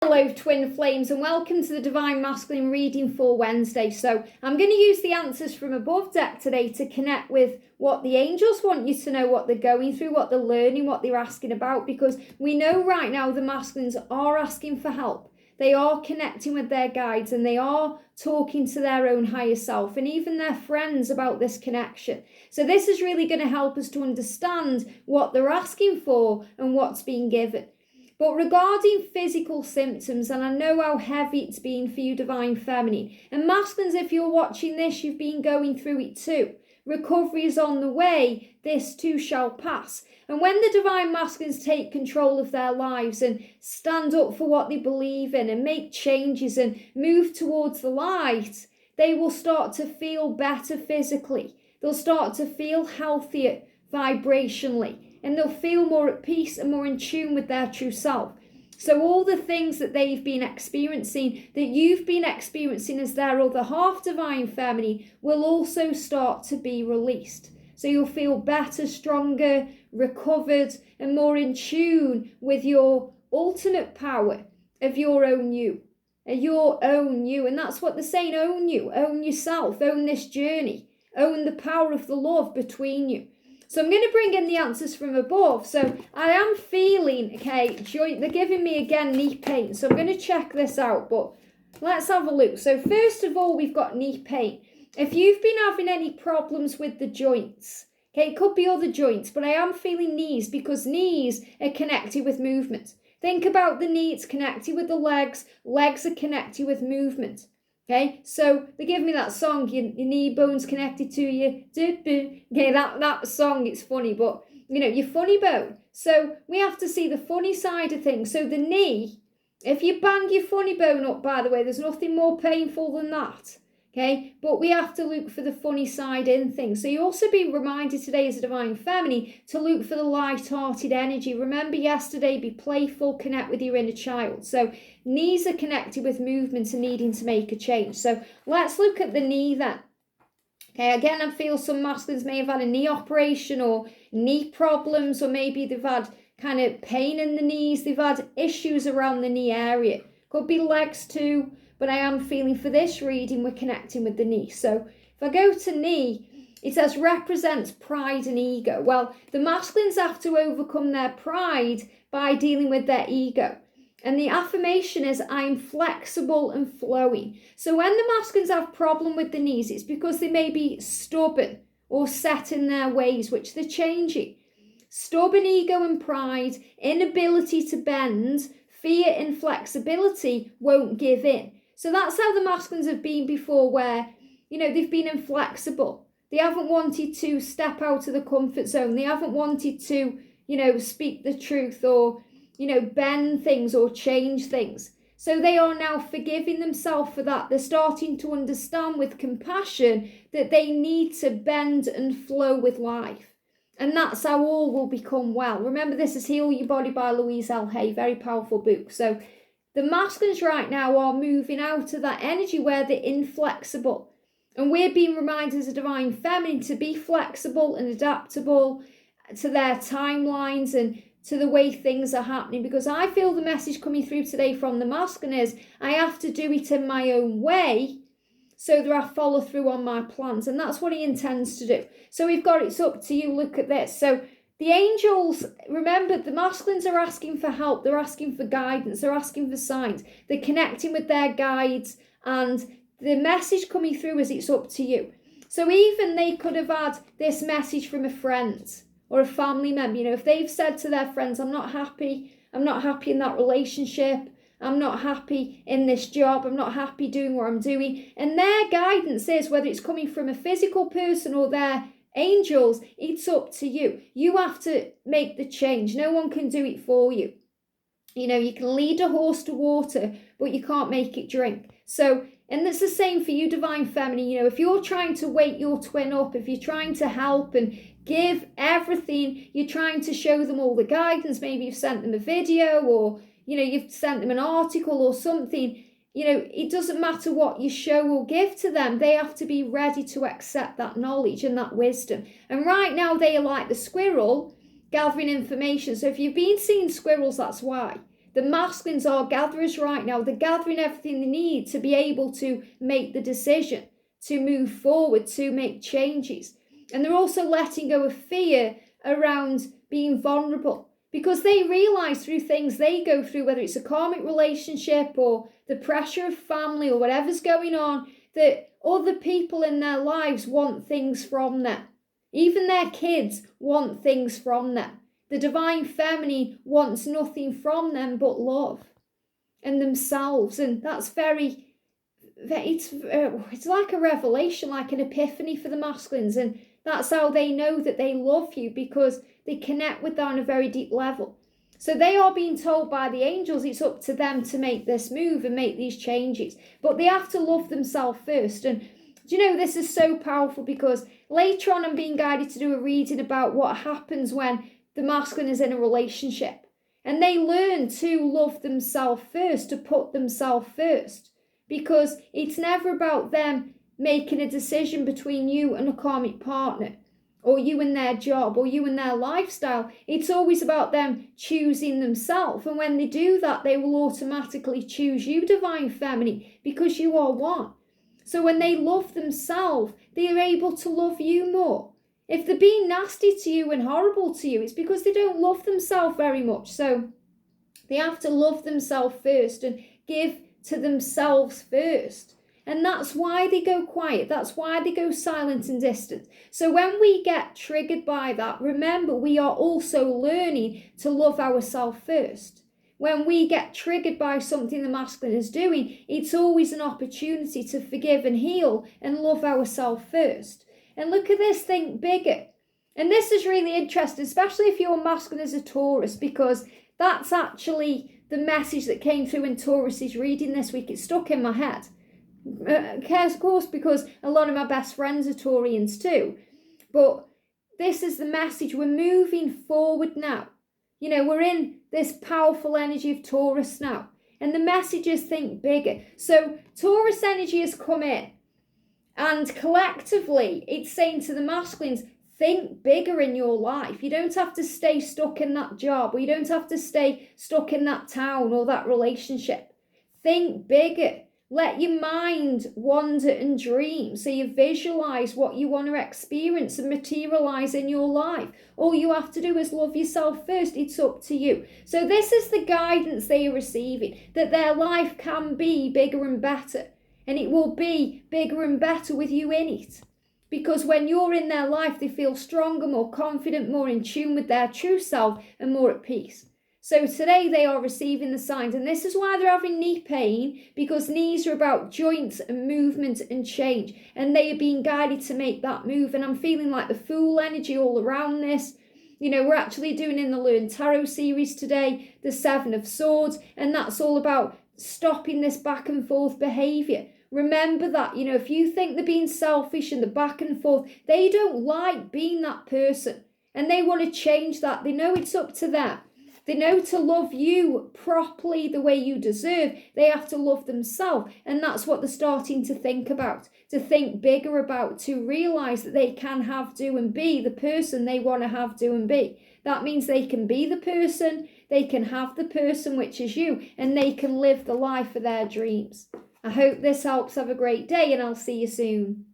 Hello twin flames and welcome to the Divine Masculine reading for Wednesday. So I'm going to use the answers from above deck today to connect with what the angels want you to know, what they're going through, what they're learning, what they're asking about, because we know right now the masculines are asking for help. They are connecting with their guides and they are talking to their own higher self and even their friends about this connection. So this is really going to help us to understand what they're asking for and what's being given. But regarding physical symptoms, and I know how heavy it's been for you, Divine Feminine, and masculines, if you're watching this, you've been going through it too. Recovery is on the way, this too shall pass. And when the Divine Masculines take control of their lives and stand up for what they believe in and make changes and move towards the light, they will start to feel better physically. They'll start to feel healthier vibrationally. And they'll feel more at peace and more in tune with their true self. So all the things that they've been experiencing, that you've been experiencing as their other half, Divine Feminine, will also start to be released. So you'll feel better, stronger, recovered, and more in tune with your ultimate power of your own you. Your own you. And that's what they're saying, own you, own yourself, own this journey, own the power of the love between you. So I'm going to bring in the answers from above. So I am feeling, they're giving me again knee pain. So I'm going to check this out, but let's have a look. So first of all, we've got knee pain. If you've been having any problems with the joints, it could be other joints, but I am feeling knees because knees are connected with movement. Think about the knee, it's connected with the legs. Legs are connected with movement. Okay, so they give me that song, your knee bone's connected to you. Okay, that song, it's funny, but your funny bone. So we have to see the funny side of things. So the knee, if you bang your funny bone up, by the way, there's nothing more painful than that. Okay, but we have to look for the funny side in things. So you also be reminded today as a Divine Feminine to look for the light-hearted energy. Remember yesterday, be playful, connect with your inner child. So knees are connected with movement and needing to make a change. So let's look at the knee then. Okay, again, I feel some masculines may have had a knee operation or knee problems, or maybe they've had kind of pain in the knees. They've had issues around the knee area. Could be legs too. But I am feeling for this reading, we're connecting with the knee. So if I go to knee, it says represents pride and ego. Well, the masculines have to overcome their pride by dealing with their ego. And the affirmation is, I'm flexible and flowing. So when the masculines have problem with the knees, it's because they may be stubborn or set in their ways, which they're changing. Stubborn ego and pride, inability to bend, fear, inflexibility won't give in. So that's how the masculines have been before, where, they've been inflexible. They haven't wanted to step out of the comfort zone. They haven't wanted to, speak the truth or, bend things or change things. So they are now forgiving themselves for that. They're starting to understand with compassion that they need to bend and flow with life. And that's how all will become well. Remember, this is Heal Your Body by Louise L. Hay, very powerful book. So the masculines right now are moving out of that energy where they're inflexible. And we're being reminded as a Divine Feminine to be flexible and adaptable to their timelines and to the way things are happening. Because I feel the message coming through today from the masculine is, I have to do it in my own way so that I follow through on my plans. And that's what he intends to do. So we've got it's up to you. Look at this. So the angels, remember, the masculines are asking for help. They're asking for guidance. They're asking for signs. They're connecting with their guides. And the message coming through is it's up to you. So even they could have had this message from a friend or a family member. If they've said to their friends, I'm not happy in that relationship. I'm not happy in this job. I'm not happy doing what I'm doing. And their guidance is, whether it's coming from a physical person or their angels, it's up to you. You have to make the change. No one can do it for you. You can lead a horse to water, but you can't make it drink. So, and it's the same for you, Divine Feminine. If you're trying to wake your twin up, if you're trying to help and give everything, you're trying to show them all the guidance, maybe you've sent them a video or, you've sent them an article or something, it doesn't matter what you show or give to them. They have to be ready to accept that knowledge and that wisdom. And right now they are like the squirrel gathering information. So if you've been seeing squirrels, that's why. The masculines are gatherers right now. They're gathering everything they need to be able to make the decision, to move forward, to make changes. And they're also letting go of fear around being vulnerable, because they realize through things they go through, whether it's a karmic relationship or the pressure of family or whatever's going on, that other people in their lives want things from them. Even their kids want things from them. The divine feminine wants nothing from them but love and themselves. And that's it's like a revelation, like an epiphany for the masculines. And that's how they know that they love you, because they connect with that on a very deep level. So they are being told by the angels it's up to them to make this move and make these changes. But they have to love themselves first. And do you know, this is so powerful, because later on I'm being guided to do a reading about what happens when the masculine is in a relationship. And they learn to love themselves first, to put themselves first. Because it's never about them making a decision between you and a karmic partner, or you and their job, or you and their lifestyle. It's always about them choosing themselves. And when they do that, they will automatically choose you, divine feminine, because you are one. So when they love themselves, they are able to love you more. If they're being nasty to you and horrible to you, it's because they don't love themselves very much. So they have to love themselves first and give to themselves first. And that's why they go quiet. That's why they go silent and distant. So when we get triggered by that, remember, we are also learning to love ourselves first. When we get triggered by something the masculine is doing, it's always an opportunity to forgive and heal and love ourselves first. And look at this, think bigger. And this is really interesting, especially if your masculine is a Taurus, because that's actually the message that came through in Taurus's reading this week. It stuck in my head. Of course, because a lot of my best friends are Taurians too. But this is the message. We're moving forward now. You know, we're in this powerful energy of Taurus now. And the message is think bigger. So Taurus energy has come in. And collectively, it's saying to the masculines, think bigger in your life. You don't have to stay stuck in that job, or you don't have to stay stuck in that town or that relationship. Think bigger. Let your mind wander and dream, so you visualize what you want to experience and materialize in your life. All you have to do is love yourself first. It's up to you. So this is the guidance they are receiving, that their life can be bigger and better. And it will be bigger and better with you in it. Because when you're in their life, they feel stronger, more confident, more in tune with their true self, and more at peace. So today they are receiving the signs, and this is why they're having knee pain, because knees are about joints and movement and change, and they are being guided to make that move. And I'm feeling like the Fool energy all around this. You know, we're actually doing in the Learn Tarot series today, the Seven of Swords, and that's all about stopping this back and forth behaviour. Remember that, you know, if you think they're being selfish and the back and forth, they don't like being that person, and they want to change that. They know it's up to them. They know to love you properly the way you deserve, they have to love themselves. And that's what they're starting to think about, to think bigger about, to realise that they can have, do and be the person they want to have, do and be. That means they can be the person, they can have the person, which is you, and they can live the life of their dreams. I hope this helps. Have a great day, and I'll see you soon.